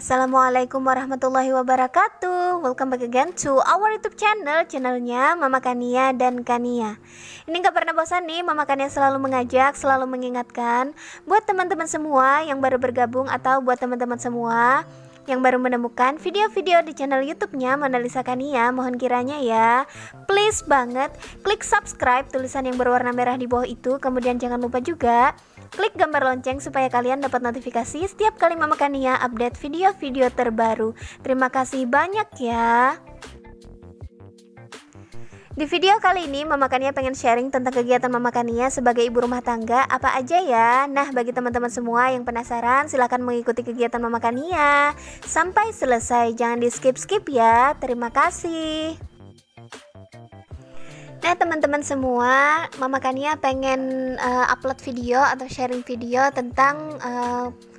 Assalamualaikum warahmatullahi wabarakatuh. Welcome back again to our YouTube channelnya Mama Kania dan Kania. Ini gak pernah bosan nih, Mama Kania selalu mengajak, selalu mengingatkan buat teman-teman semua yang baru bergabung atau buat teman-teman semua yang baru menemukan video-video di channel YouTube-nya Monalisa Kania, mohon kiranya ya, please banget klik subscribe tulisan yang berwarna merah di bawah itu. Kemudian jangan lupa juga klik gambar lonceng supaya kalian dapat notifikasi setiap kali Mama Kania update video-video terbaru. Terima kasih banyak ya. Di video kali ini Mama Kania pengen sharing tentang kegiatan Mama Kania sebagai ibu rumah tangga apa aja ya. Nah, bagi teman-teman semua yang penasaran, silahkan mengikuti kegiatan Mama Kania sampai selesai, jangan di skip-skip ya. Terima kasih. Nah teman-teman semua, Mama Kania pengen upload video atau sharing video tentang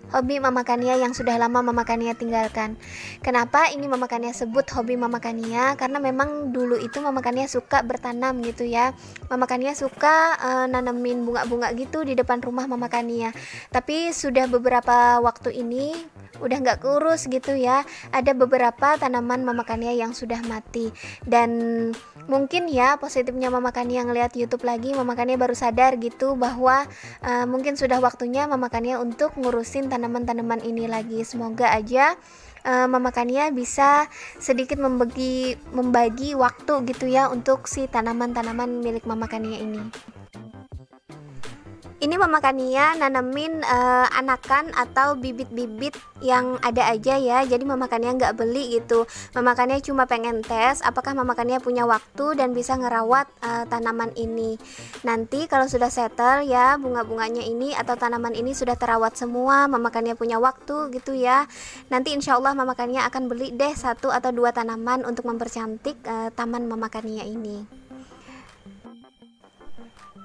hobi Mama Kania yang sudah lama Mama Kania tinggalkan. Kenapa ini Mama Kania sebut hobi Mama Kania? Karena memang dulu itu Mama Kania suka bertanam gitu ya. Mama Kania suka nanamin bunga-bunga gitu di depan rumah Mama Kania. Tapi sudah beberapa waktu ini udah nggak kurus gitu ya. Ada beberapa tanaman Mama Kania yang sudah mati. Dan mungkin ya positifnya Mama Kania ngeliat YouTube lagi, Mama Kania baru sadar gitu bahwa mungkin sudah waktunya Mama Kania untuk ngurusin tanaman-tanaman ini lagi. Semoga aja Mama Kania bisa sedikit membagi waktu gitu ya untuk si tanaman-tanaman milik Mama Kania ini. Ini Mama Kania nanamin anakan atau bibit-bibit yang ada aja ya. Jadi Mama Kania nggak beli gitu. Mama Kania cuma pengen tes apakah Mama Kania punya waktu dan bisa ngerawat tanaman ini. Nanti kalau sudah settle ya bunga-bunganya ini atau tanaman ini sudah terawat semua, Mama Kania punya waktu gitu ya. Nanti insya Allah Mama Kania akan beli deh 1 atau 2 tanaman untuk mempercantik taman Mama Kania ini.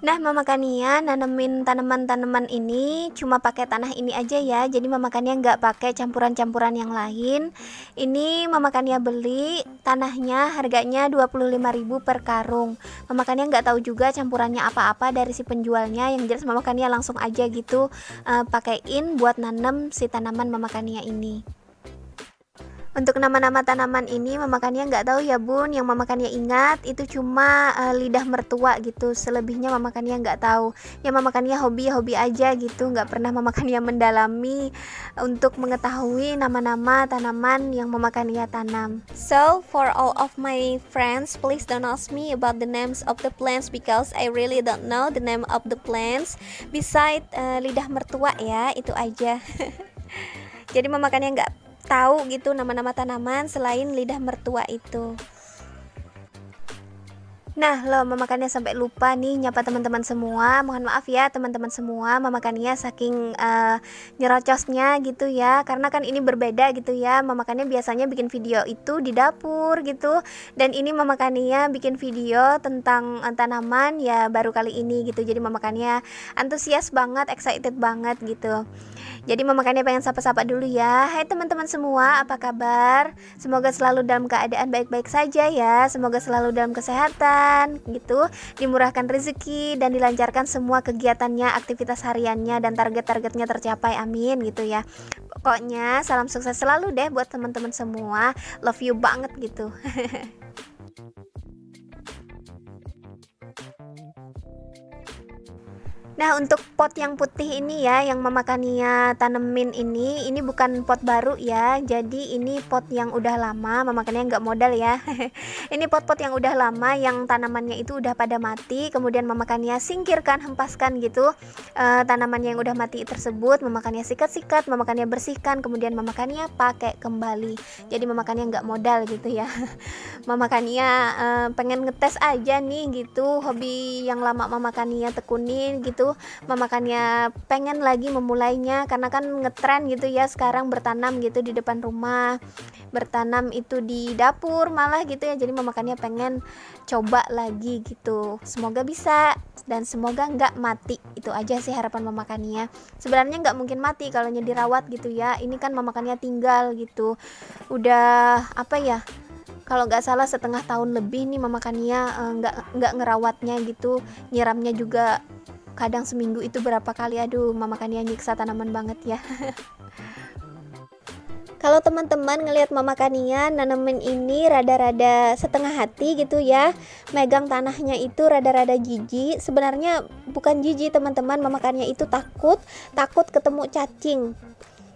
Nah, Mama Kania nanemin tanaman-tanaman ini cuma pakai tanah ini aja ya. Jadi Mama Kania nggak pakai campuran-campuran yang lain. Ini Mama Kania beli tanahnya harganya 25.000 per karung. Mama Kania nggak tahu juga campurannya apa-apa dari si penjualnya. Yang jelas Mama Kania langsung aja gitu pakaiin buat nanem si tanaman Mama Kania ini. Untuk nama-nama tanaman ini Mama Kania nggak tahu ya Bun. Yang Mama Kania ingat itu cuma lidah mertua gitu. Selebihnya Mama Kania nggak tahu. Ya Mama Kania hobi aja gitu. Nggak pernah Mama Kania mendalami untuk mengetahui nama-nama tanaman yang Mama Kania tanam. So for all of my friends, please don't ask me about the names of the plants because I really don't know the name of the plants. Beside lidah mertua ya, itu aja. Jadi Mama Kania nggak tahu gitu nama-nama tanaman selain lidah mertua itu. Nah loh, Mama Kania sampai lupa nih nyapa teman-teman semua. Mohon maaf ya teman-teman semua, Mama Kania saking nyerocosnya gitu ya. Karena kan ini berbeda gitu ya. Mama Kania biasanya bikin video itu di dapur gitu. Dan ini Mama Kania bikin video tentang tanaman ya baru kali ini gitu. Jadi Mama Kania antusias banget, excited banget gitu. Jadi Mama Kania pengen sapa-sapa dulu ya. Hai teman-teman semua, apa kabar? Semoga selalu dalam keadaan baik-baik saja ya. Semoga selalu dalam kesehatan gitu, dimurahkan rezeki dan dilancarkan semua kegiatannya, aktivitas hariannya dan target-targetnya tercapai, amin gitu ya. Pokoknya salam sukses selalu deh buat teman-teman semua. Love you banget gitu. Nah untuk pot yang putih ini ya yang Mama Kania tanemin ini bukan pot baru ya. Jadi ini pot yang udah lama, Mama Kania nggak modal ya. Ini pot-pot yang udah lama yang tanamannya itu udah pada mati. Kemudian Mama Kania singkirkan, hempaskan gitu tanamannya yang udah mati tersebut. Mama Kania sikat-sikat, Mama Kania bersihkan. Kemudian Mama Kania pakai kembali. Jadi Mama Kania nggak modal gitu ya. Mama Kania pengen ngetes aja nih gitu hobi yang lama Mama Kania tekunin gitu. Mama Kania pengen lagi memulainya karena kan ngetren gitu ya sekarang bertanam gitu di depan rumah, bertanam itu di dapur malah gitu ya. Jadi Mama Kania pengen coba lagi gitu. Semoga bisa dan semoga nggak mati. Itu aja sih harapan Mama Kania. Sebenarnya nggak mungkin mati kalau dirawat gitu ya. Ini kan Mama Kania tinggal gitu. Udah apa ya? Kalau nggak salah setengah tahun lebih nih Mama Kania nggak ngerawatnya gitu. Nyiramnya juga kadang seminggu itu berapa kali. Aduh Mama Kania nyiksa tanaman banget ya. Kalau teman-teman ngelihat Mama Kania nanemin ini rada-rada setengah hati gitu ya, megang tanahnya itu rada-rada jijik. Sebenarnya bukan jijik teman-teman, Mama Kania itu takut ketemu cacing.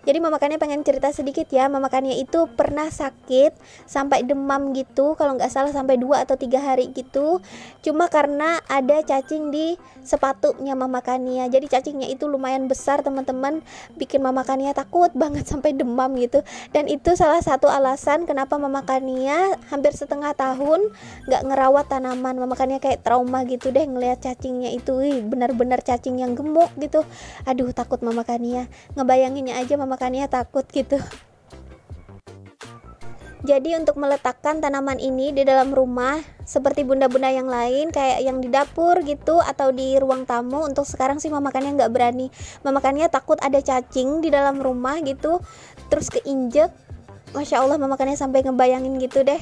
Jadi Mama Kania pengen cerita sedikit ya. Mama Kania itu pernah sakit sampai demam gitu, kalau nggak salah sampai 2 atau 3 hari gitu. Cuma karena ada cacing di sepatunya Mama Kania. Jadi cacingnya itu lumayan besar teman-teman, bikin Mama Kania takut banget sampai demam gitu. Dan itu salah satu alasan kenapa Mama Kania hampir setengah tahun nggak ngerawat tanaman. Mama Kania kayak trauma gitu deh ngelihat cacingnya itu. Benar-benar cacing yang gemuk gitu. Aduh, takut Mama Kania. Ngebayanginnya aja Mama Kania takut gitu. Jadi untuk meletakkan tanaman ini di dalam rumah seperti bunda-bunda yang lain, kayak yang di dapur gitu atau di ruang tamu, untuk sekarang sih Mama Kania nggak berani. Mama Kania takut ada cacing di dalam rumah gitu, terus keinjek. Masya Allah, Mama Kania sampai ngebayangin gitu deh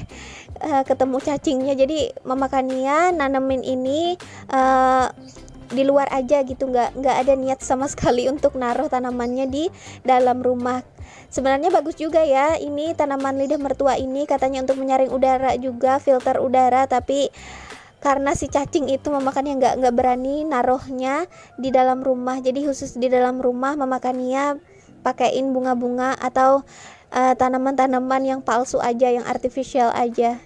ketemu cacingnya. Jadi Mama Kania nanemin ini di luar aja gitu, nggak ada niat sama sekali untuk naruh tanamannya di dalam rumah. Sebenarnya bagus juga ya ini tanaman lidah mertua ini, katanya untuk menyaring udara juga, filter udara, tapi karena si cacing itu Mama Kania nggak berani naruhnya di dalam rumah. Jadi khusus di dalam rumah Mama Kania pakein bunga-bunga atau tanaman-tanaman yang palsu aja, yang artificial aja.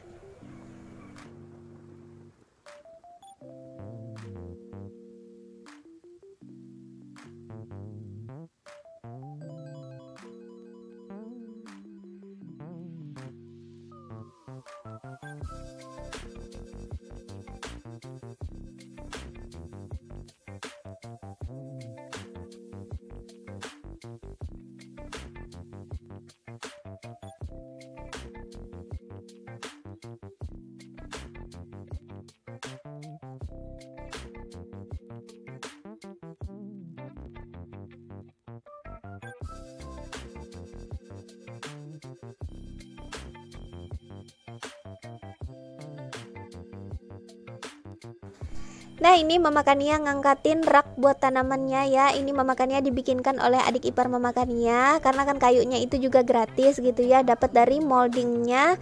Nah, ini Mama Kania ngangkatin rak buat tanamannya ya. Ini Mama Kania dibikinkan oleh adik ipar Mama Kania, karena kan kayunya itu juga gratis gitu ya, dapat dari moldingnya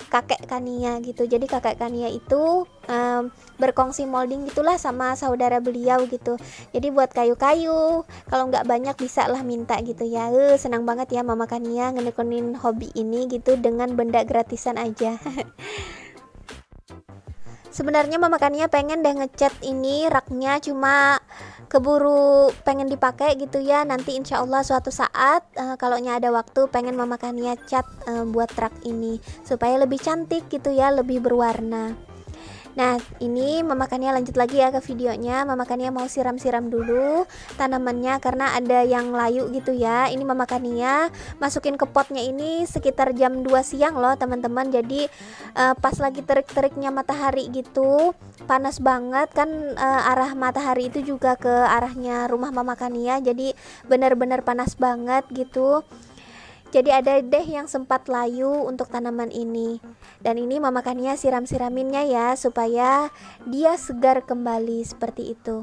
kakek Kania gitu. Jadi kakek Kania itu berkongsi molding gitulah sama saudara beliau gitu. Jadi buat kayu-kayu, kalau nggak banyak bisa lah minta gitu ya. Senang banget ya Mama Kania ngenekunin hobi ini gitu dengan benda gratisan aja. Sebenarnya Mama Kania pengen deh ngecat ini raknya, cuma keburu pengen dipakai gitu ya. Nanti insya Allah suatu saat kalau ada waktu pengen Mama Kania cat buat rak ini supaya lebih cantik gitu ya, lebih berwarna. Nah, ini Mama Kania lanjut lagi ya ke videonya. Mama Kania mau siram-siram dulu tanamannya karena ada yang layu gitu ya. Ini Mama Kania masukin ke potnya ini sekitar jam 2 siang loh teman-teman. Jadi pas lagi terik-teriknya matahari gitu, panas banget kan, arah matahari itu juga ke arahnya rumah Mama Kania. Jadi benar-benar panas banget gitu. Jadi ada deh yang sempat layu untuk tanaman ini. Dan ini Mama Kania siram-siraminnya ya supaya dia segar kembali seperti itu.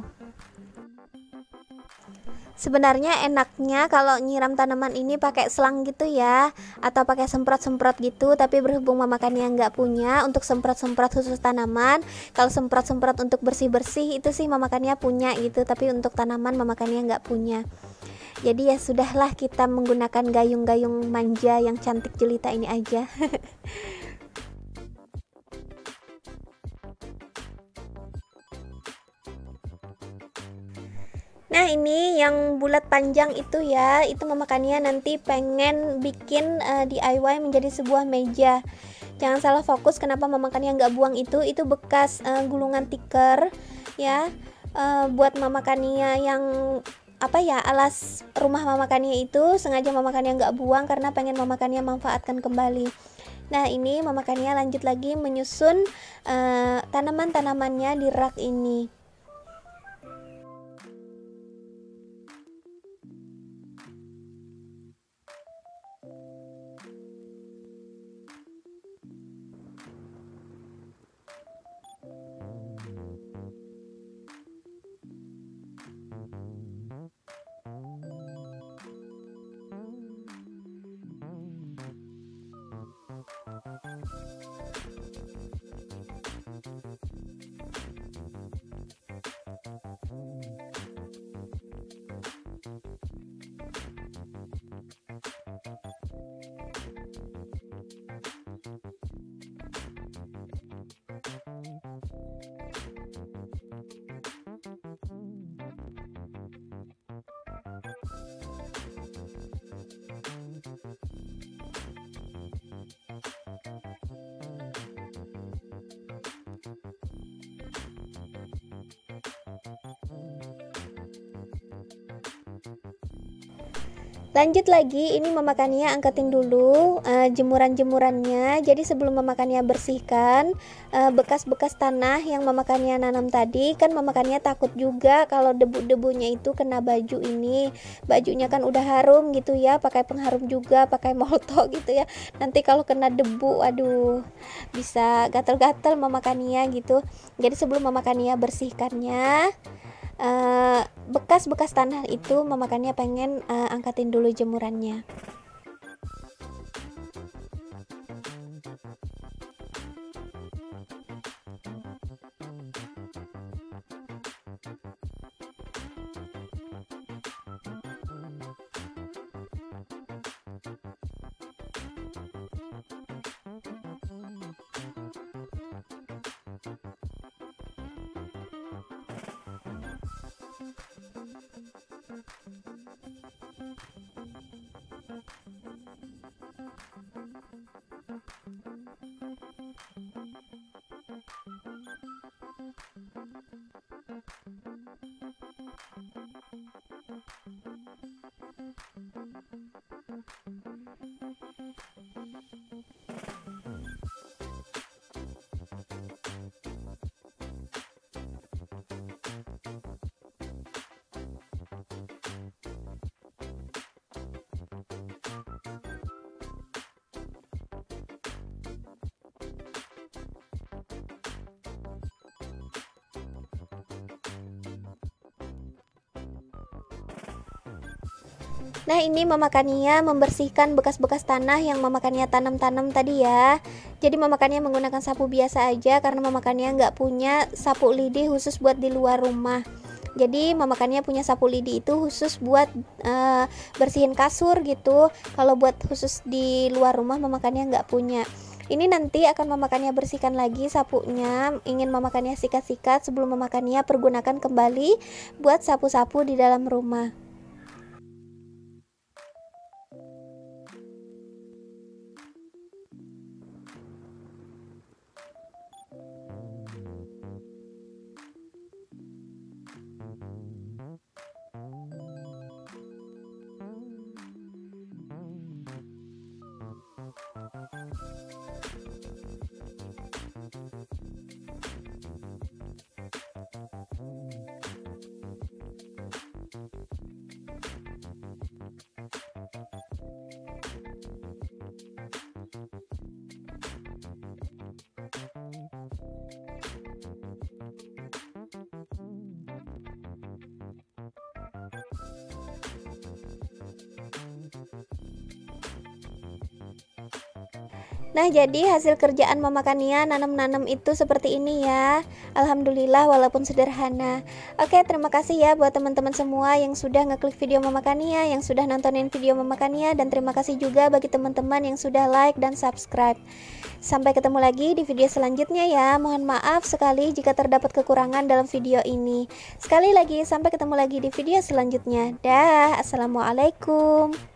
Sebenarnya enaknya kalau nyiram tanaman ini pakai selang gitu ya, atau pakai semprot-semprot gitu, tapi berhubung Mama Kania nggak punya untuk semprot-semprot khusus tanaman. Kalau semprot-semprot untuk bersih-bersih itu sih Mama Kania punya gitu, tapi untuk tanaman Mama Kania nggak punya. Jadi ya sudahlah, kita menggunakan gayung-gayung manja yang cantik jelita ini aja. Nah, ini yang bulat panjang itu ya, itu Mama Kania nanti pengen bikin DIY menjadi sebuah meja. Jangan salah fokus, kenapa Mama Kania nggak buang itu bekas gulungan tikar ya, buat Mama Kania yang apa ya, alas rumah Mama Kania itu sengaja Mama Kania nggak buang karena pengen Mama Kania manfaatkan kembali. Nah, ini Mama Kania lanjut lagi menyusun tanaman-tanamannya di rak ini. Lanjut lagi, ini Mama Kania angkatin dulu jemuran-jemurannya. Jadi sebelum Mama Kania bersihkan bekas-bekas tanah yang Mama Kania nanam tadi, kan Mama Kania takut juga kalau debu-debunya itu kena baju ini. Bajunya kan udah harum gitu ya, pakai pengharum juga, pakai molto gitu ya. Nanti kalau kena debu, aduh, bisa gatel-gatel Mama Kania gitu. Jadi sebelum Mama Kania bersihkannya, bekas-bekas tanah itu Mama Kania pengen angkatin dulu jemurannya. Nah, ini Mama Kania membersihkan bekas-bekas tanah yang Mama Kania tanam-tanam tadi ya. Jadi Mama Kania menggunakan sapu biasa aja karena Mama Kania nggak punya sapu lidi khusus buat di luar rumah. Jadi Mama Kania punya sapu lidi itu khusus buat bersihin kasur gitu. Kalau buat khusus di luar rumah Mama Kania nggak punya. Ini nanti akan Mama Kania bersihkan lagi sapunya. Ingin Mama Kania sikat-sikat sebelum Mama Kania pergunakan kembali buat sapu-sapu di dalam rumah. Nah, jadi hasil kerjaan Mama Kania nanam-nanam itu seperti ini ya. Alhamdulillah walaupun sederhana. Oke, terima kasih ya buat teman-teman semua yang sudah ngeklik video Mama Kania, yang sudah nontonin video Mama Kania, dan terima kasih juga bagi teman-teman yang sudah like dan subscribe. Sampai ketemu lagi di video selanjutnya ya. Mohon maaf sekali jika terdapat kekurangan dalam video ini. Sekali lagi, sampai ketemu lagi di video selanjutnya. Dah, assalamualaikum.